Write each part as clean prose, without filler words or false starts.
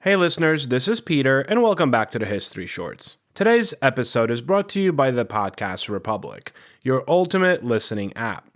Hey listeners, this is Peter, and welcome back to the History Shorts. Today's episode is brought to you by the Podcast Republic, your ultimate listening app.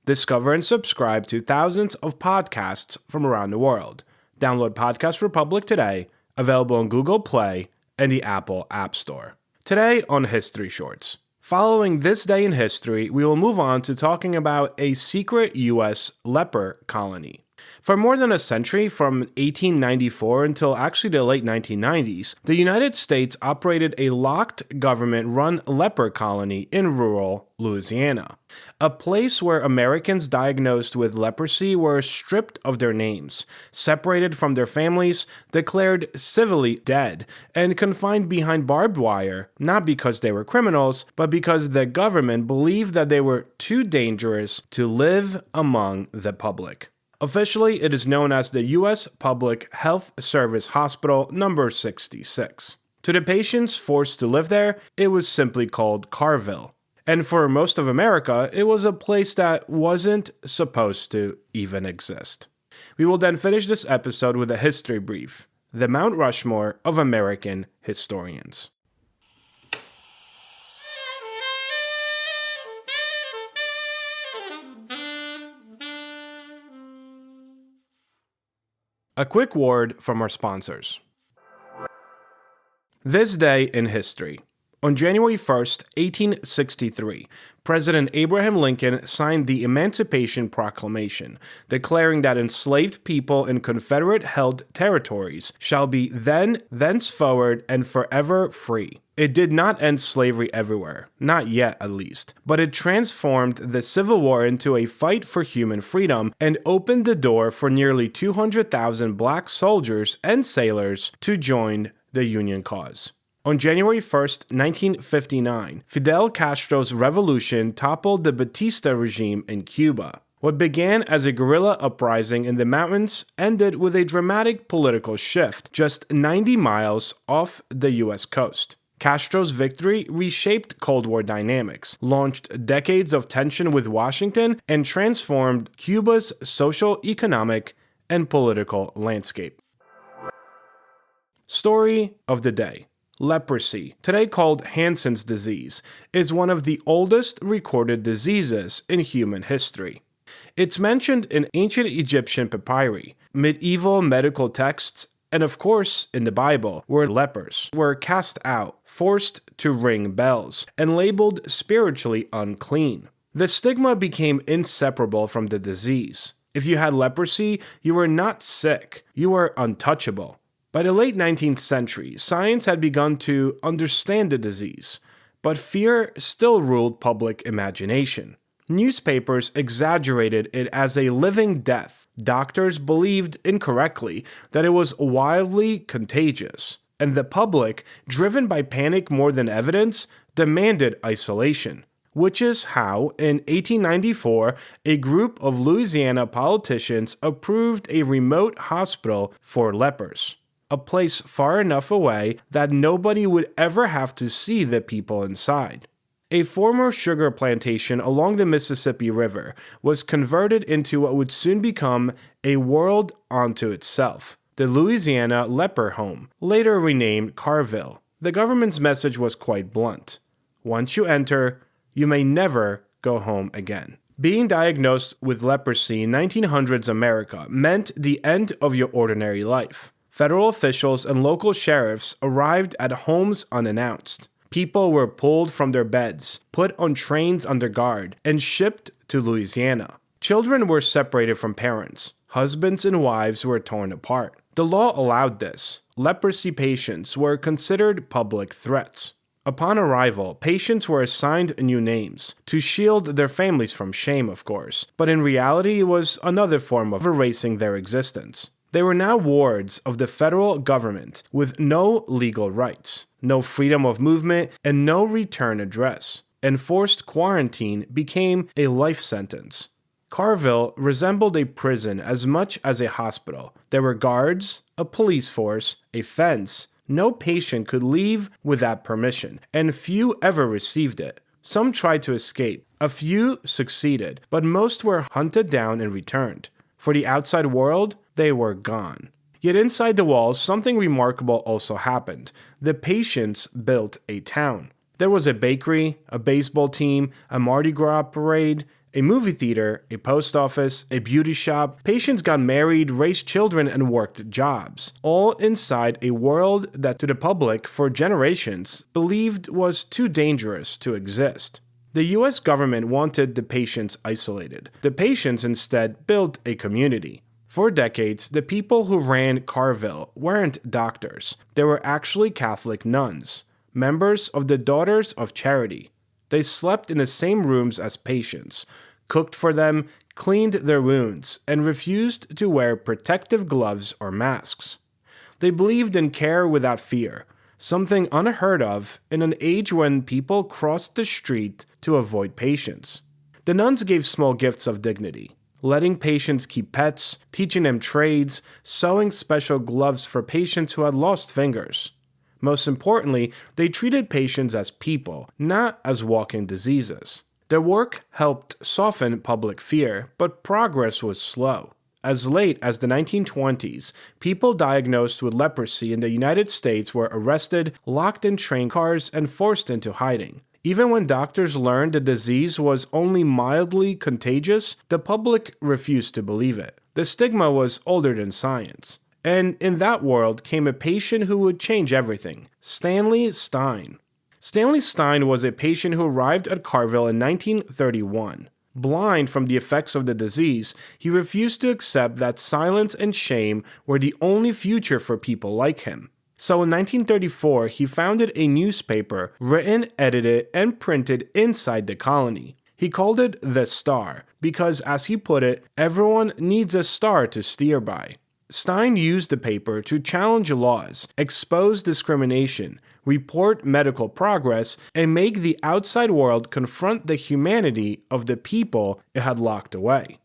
Discover and subscribe to thousands of podcasts from around the world. Download Podcast Republic today, available on Google Play and the Apple App Store. Today on History Shorts. Following this day in history, we will move on to talking about a secret U.S. leper colony. For more than a century, from 1894 until actually the late 1990s, the United States operated a locked government-run leper colony in rural Louisiana, a place where Americans diagnosed with leprosy were stripped of their names, separated from their families, declared civilly dead, and confined behind barbed wire, not because they were criminals, but because the government believed that they were too dangerous to live among the public. Officially, it is known as the U.S. Public Health Service Hospital No. 66. To the patients forced to live there, it was simply called Carville. And for most of America, it was a place that wasn't supposed to even exist. We will then finish this episode with a history brief, the Mount Rushmore of American historians. A quick word from our sponsors. This day in history. On January 1st, 1863, President Abraham Lincoln signed the Emancipation Proclamation, declaring that enslaved people in Confederate-held territories shall be thenceforward and forever free. It did not end slavery everywhere, not yet at least, but it transformed the Civil War into a fight for human freedom and opened the door for nearly 200,000 black soldiers and sailors to join the Union cause. On January 1st, 1959, Fidel Castro's revolution toppled the Batista regime in Cuba. What began as a guerrilla uprising in the mountains ended with a dramatic political shift just 90 miles off the U.S. coast. Castro's victory reshaped Cold War dynamics, launched decades of tension with Washington, and transformed Cuba's social, economic, and political landscape. Story of the day. Leprosy, today called Hansen's disease, is one of the oldest recorded diseases in human history. It's mentioned in ancient Egyptian papyri, medieval medical texts, and of course in the Bible, where lepers were cast out, forced to ring bells, and labeled spiritually unclean. The stigma became inseparable from the disease. If you had leprosy, you were not sick, you were untouchable. By the late 19th century, science had begun to understand the disease, but fear still ruled public imagination. Newspapers exaggerated it as a living death. Doctors believed incorrectly that it was wildly contagious, and the public, driven by panic more than evidence, demanded isolation. Which is how, in 1894, a group of Louisiana politicians approved a remote hospital for lepers. A place far enough away that nobody would ever have to see the people inside. A former sugar plantation along the Mississippi River was converted into what would soon become a world unto itself, the Louisiana Leper Home, later renamed Carville. The government's message was quite blunt. Once you enter, you may never go home again. Being diagnosed with leprosy in 1900s America meant the end of your ordinary life. Federal officials and local sheriffs arrived at homes unannounced. People were pulled from their beds, put on trains under guard, and shipped to Louisiana. Children were separated from parents. Husbands and wives were torn apart. The law allowed this. Leprosy patients were considered public threats. Upon arrival, patients were assigned new names, to shield their families from shame, of course, but in reality it was another form of erasing their existence. They were now wards of the federal government with no legal rights, no freedom of movement, and no return address. Enforced quarantine became a life sentence. Carville resembled a prison as much as a hospital. There were guards, a police force, a fence. No patient could leave without permission, and few ever received it. Some tried to escape. A few succeeded, but most were hunted down and returned. For the outside world, they were gone. Yet inside the walls, something remarkable also happened. The patients built a town. There was a bakery, a baseball team, a Mardi Gras parade, a movie theater, a post office, a beauty shop. Patients got married, raised children, and worked jobs, all inside a world that to the public for generations believed was too dangerous to exist. The US government wanted the patients isolated. The patients instead built a community. For decades, the people who ran Carville weren't doctors. They were actually Catholic nuns, members of the Daughters of Charity. They slept in the same rooms as patients, cooked for them, cleaned their wounds, and refused to wear protective gloves or masks. They believed in care without fear, something unheard of in an age when people crossed the street to avoid patients. The nuns gave small gifts of dignity, letting patients keep pets, teaching them trades, sewing special gloves for patients who had lost fingers. Most importantly, they treated patients as people, not as walking diseases. Their work helped soften public fear, but progress was slow. As late as the 1920s, people diagnosed with leprosy in the United States were arrested, locked in train cars, and forced into hiding. Even when doctors learned the disease was only mildly contagious, the public refused to believe it. The stigma was older than science. And in that world came a patient who would change everything, Stanley Stein. Stanley Stein was a patient who arrived at Carville in 1931. Blind from the effects of the disease, he refused to accept that silence and shame were the only future for people like him. So in 1934, he founded a newspaper written, edited, and printed inside the colony. He called it The Star because, as he put it, everyone needs a star to steer by. Stein used the paper to challenge laws, expose discrimination, report medical progress, and make the outside world confront the humanity of the people it had locked away.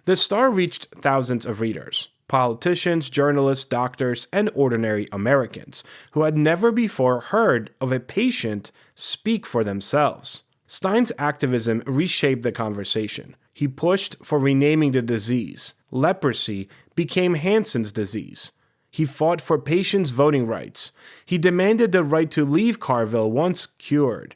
The Star reached thousands of readers, politicians, journalists, doctors, and ordinary Americans who had never before heard of a patient speak for themselves. Stein's activism reshaped the conversation. He pushed for renaming the disease. Leprosy became Hansen's disease. He fought for patients' voting rights. He demanded the right to leave Carville once cured.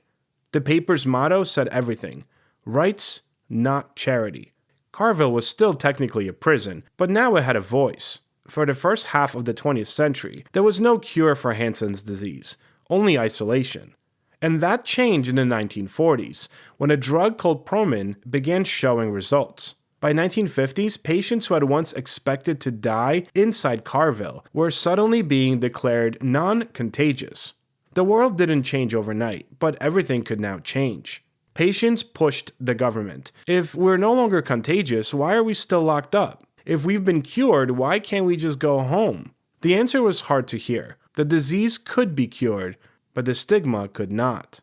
The paper's motto said everything: rights, not charity. Carville was still technically a prison, but now it had a voice. For the first half of the 20th century, there was no cure for Hansen's disease, only isolation. And that changed in the 1940s, when a drug called Promin began showing results. By 1950s, patients who had once expected to die inside Carville were suddenly being declared non-contagious. The world didn't change overnight, but everything could now change. Patients pushed the government. If we're no longer contagious, why are we still locked up? If we've been cured, why can't we just go home? The answer was hard to hear. The disease could be cured, but the stigma could not.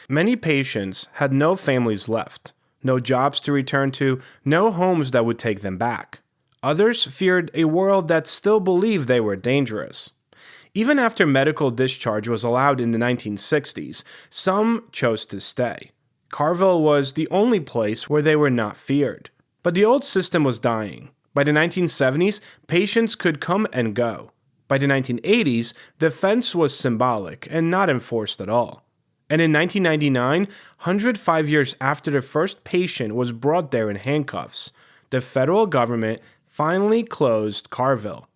Many patients had no families left, no jobs to return to, no homes that would take them back. Others feared a world that still believed they were dangerous. Even after medical discharge was allowed in the 1960s, some chose to stay. Carville was the only place where they were not feared. But the old system was dying. By the 1970s, patients could come and go. By the 1980s, the fence was symbolic and not enforced at all. And in 1999, 105 years after the first patient was brought there in handcuffs, the federal government finally closed Carville.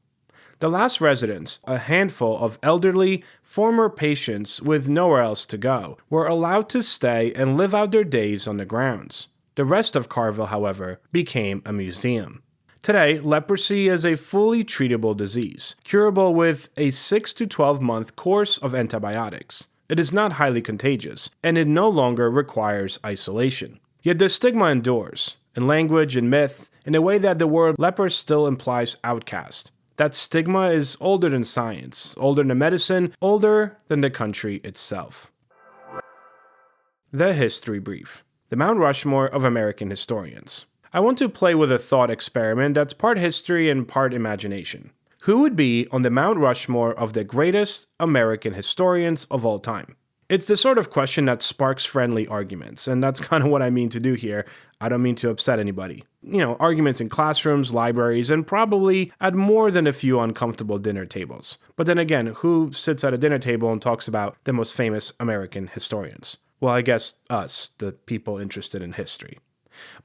The last residents, a handful of elderly, former patients with nowhere else to go, were allowed to stay and live out their days on the grounds. The rest of Carville, however, became a museum. Today, leprosy is a fully treatable disease, curable with a 6 to 12-month course of antibiotics. It is not highly contagious, and it no longer requires isolation. Yet the stigma endures, in language and myth, in a way that the word leper still implies outcast. That stigma is older than science, older than medicine, older than the country itself. The History Brief. The Mount Rushmore of American historians. I want to play with a thought experiment that's part history and part imagination. Who would be on the Mount Rushmore of the greatest American historians of all time? It's the sort of question that sparks friendly arguments, and that's kind of what I mean to do here. I don't mean to upset anybody. Arguments in classrooms, libraries, and probably at more than a few uncomfortable dinner tables. But then again, who sits at a dinner table and talks about the most famous American historians? Well, I guess us, the people interested in history.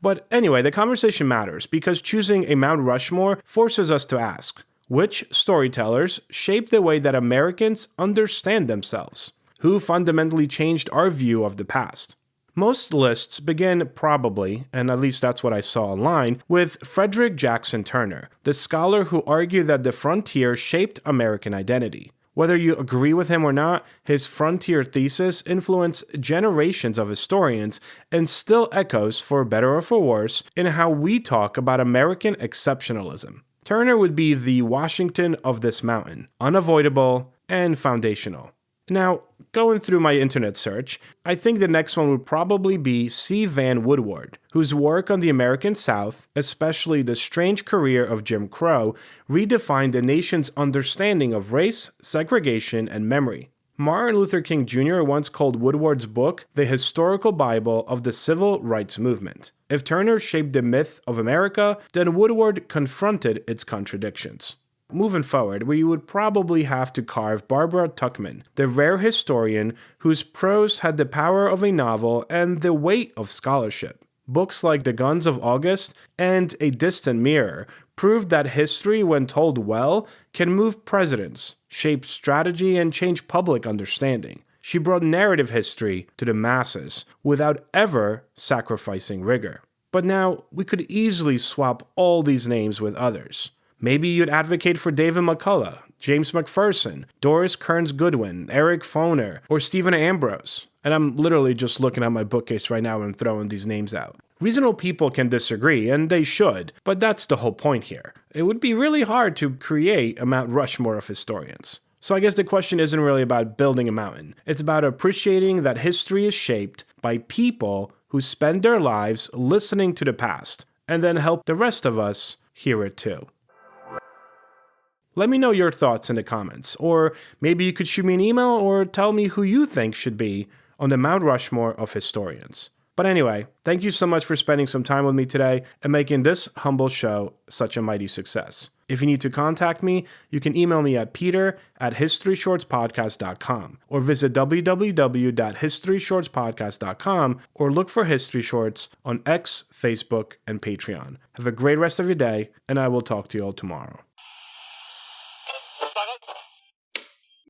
But anyway, the conversation matters because choosing a Mount Rushmore forces us to ask, which storytellers shape the way that Americans understand themselves? Who fundamentally changed our view of the past? Most lists begin probably, and at least that's what I saw online, with Frederick Jackson Turner, the scholar who argued that the frontier shaped American identity. Whether you agree with him or not, his frontier thesis influenced generations of historians and still echoes, for better or for worse, in how we talk about American exceptionalism. Turner would be the Washington of this mountain, unavoidable and foundational. Now, going through my internet search, I think the next one would probably be C. Vann Woodward, whose work on the American South, especially the strange career of Jim Crow, redefined the nation's understanding of race, segregation, and memory. Martin Luther King Jr. once called Woodward's book the historical Bible of the civil rights movement. If Turner shaped the myth of America, then Woodward confronted its contradictions. Moving forward, we would probably have to carve Barbara Tuchman, the rare historian whose prose had the power of a novel and the weight of scholarship. Books like The Guns of August and A Distant Mirror proved that history, when told well, can move presidents, shape strategy, and change public understanding. She brought narrative history to the masses without ever sacrificing rigor. But now, we could easily swap all these names with others. Maybe you'd advocate for David McCullough, James McPherson, Doris Kearns Goodwin, Eric Foner, or Stephen Ambrose. And I'm literally just looking at my bookcase right now and throwing these names out. Reasonable people can disagree, and they should, but that's the whole point here. It would be really hard to create a Mount Rushmore of historians. So I guess the question isn't really about building a mountain. It's about appreciating that history is shaped by people who spend their lives listening to the past, and then help the rest of us hear it too. Let me know your thoughts in the comments, or maybe you could shoot me an email or tell me who you think should be on the Mount Rushmore of historians. But anyway, thank you so much for spending some time with me today and making this humble show such a mighty success. If you need to contact me, you can email me at peter@historyshortspodcast.com or visit www.historyshortspodcast.com or look for History Shorts on X, Facebook, and Patreon. Have a great rest of your day, and I will talk to you all tomorrow.